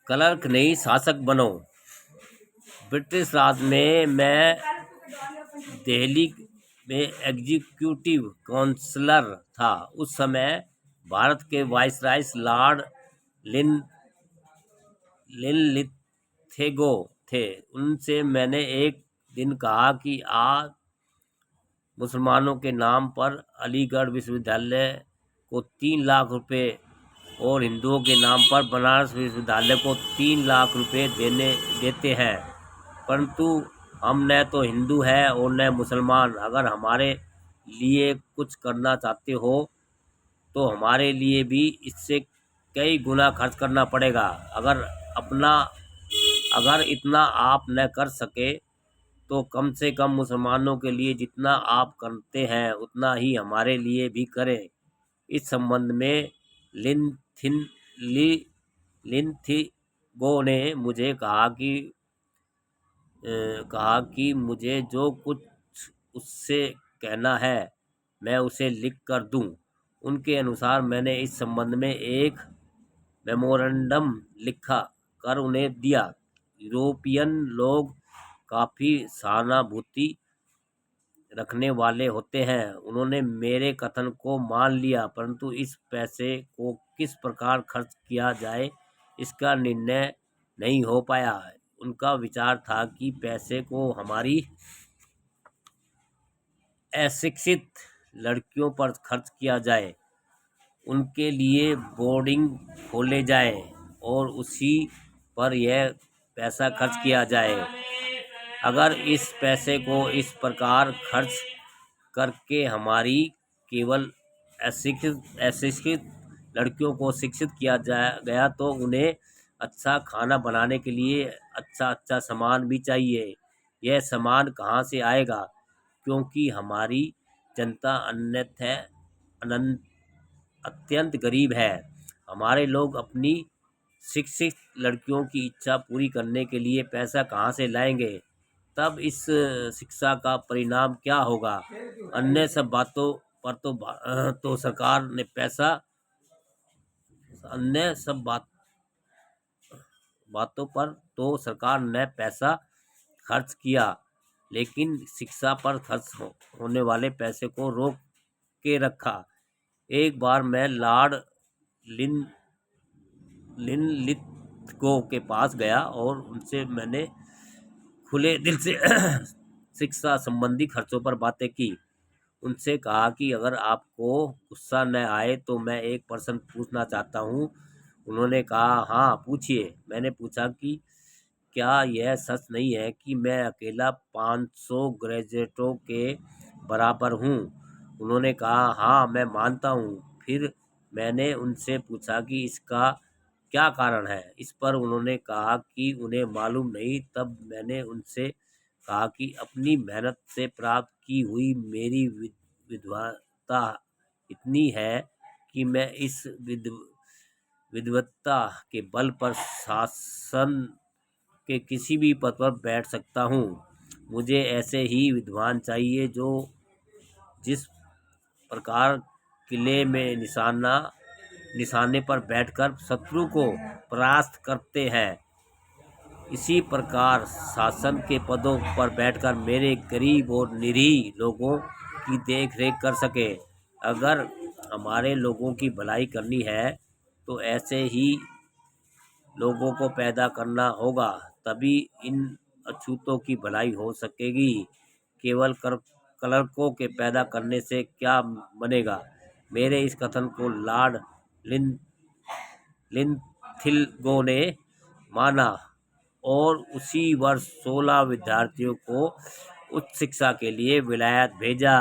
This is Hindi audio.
क्लर्क नहीं शासक बनो। ब्रिटिश राज में मैं दिल्ली में एग्जीक्यूटिव काउंसलर था। उस समय भारत के वाइसराय लॉर्ड लिन लिनलिथगो थे। उनसे मैंने एक दिन कहा कि आज मुसलमानों के नाम पर अलीगढ़ विश्वविद्यालय को 3 लाख रुपए और हिंदुओं के नाम पर बनारस विश्वविद्यालय को 3 लाख रुपए देते हैं, परंतु हम न तो हिंदू हैं और न मुसलमान। अगर हमारे लिए कुछ करना चाहते हो तो हमारे लिए भी इससे कई गुना खर्च करना पड़ेगा। अगर इतना आप न कर सके तो कम से कम मुसलमानों के लिए जितना आप करते हैं उतना ही हमारे लिए भी करें। इस संबंध में लिनथिगो ने मुझे कहा कि मुझे जो कुछ उससे कहना है मैं उसे लिख कर दूं। उनके अनुसार मैंने इस संबंध में एक मेमोरेंडम लिखा कर उन्हें दिया। यूरोपियन लोग काफ़ी सहानुभूति रखने वाले होते हैं। उन्होंने मेरे कथन को मान लिया, परंतु इस पैसे को किस प्रकार खर्च किया जाए इसका निर्णय नहीं हो पाया। उनका विचार था कि पैसे को हमारी अशिक्षित लड़कियों पर खर्च किया जाए, उनके लिए बोर्डिंग खोले जाए और उसी पर यह पैसा खर्च किया जाए। अगर इस पैसे को इस प्रकार खर्च करके हमारी केवल अशिक्षित लड़कियों को शिक्षित किया गया तो उन्हें अच्छा खाना बनाने के लिए अच्छा सामान भी चाहिए। यह सामान कहाँ से आएगा, क्योंकि हमारी जनता अत्यंत गरीब है। हमारे लोग अपनी शिक्षित लड़कियों की इच्छा पूरी करने के लिए पैसा कहाँ से लाएंगे? तब इस शिक्षा का परिणाम क्या होगा? अन्य सब बातों पर तो सरकार ने पैसा अन्य सब बातों पर तो सरकार ने पैसा खर्च किया, लेकिन शिक्षा पर खर्च होने वाले पैसे को रोक के रखा। एक बार मैं लॉर्ड लिनलिथगो के पास गया और उनसे मैंने खुले दिल से शिक्षा संबंधी खर्चों पर बातें की। उनसे कहा कि अगर आपको गुस्सा न आए तो मैं एक प्रश्न पूछना चाहता हूँ। उन्होंने कहा, हाँ पूछिए। मैंने पूछा कि क्या यह सच नहीं है कि मैं अकेला 500 ग्रेजुएटों के बराबर हूँ? उन्होंने कहा, हाँ मैं मानता हूँ। फिर मैंने उनसे पूछा कि इसका क्या कारण है। इस पर उन्होंने कहा कि उन्हें मालूम नहीं। तब मैंने उनसे कहा कि अपनी मेहनत से प्राप्त की हुई मेरी विद्वता इतनी है कि मैं इस विद्वता के बल पर शासन के किसी भी पद पर बैठ सकता हूँ। मुझे ऐसे ही विद्वान चाहिए जो जिस प्रकार किले में निशाने पर बैठकर शत्रु को परास्त करते हैं, इसी प्रकार शासन के पदों पर बैठकर मेरे गरीब और निरीह लोगों की देख रेख कर सके। अगर हमारे लोगों की भलाई करनी है तो ऐसे ही लोगों को पैदा करना होगा, तभी इन अछूतों की भलाई हो सकेगी। केवल क्लर्कों के पैदा करने से क्या बनेगा? मेरे इस कथन को लॉर्ड लिनथिगो ने माना और उसी वर्ष 16 विद्यार्थियों को उच्च शिक्षा के लिए विलायत भेजा।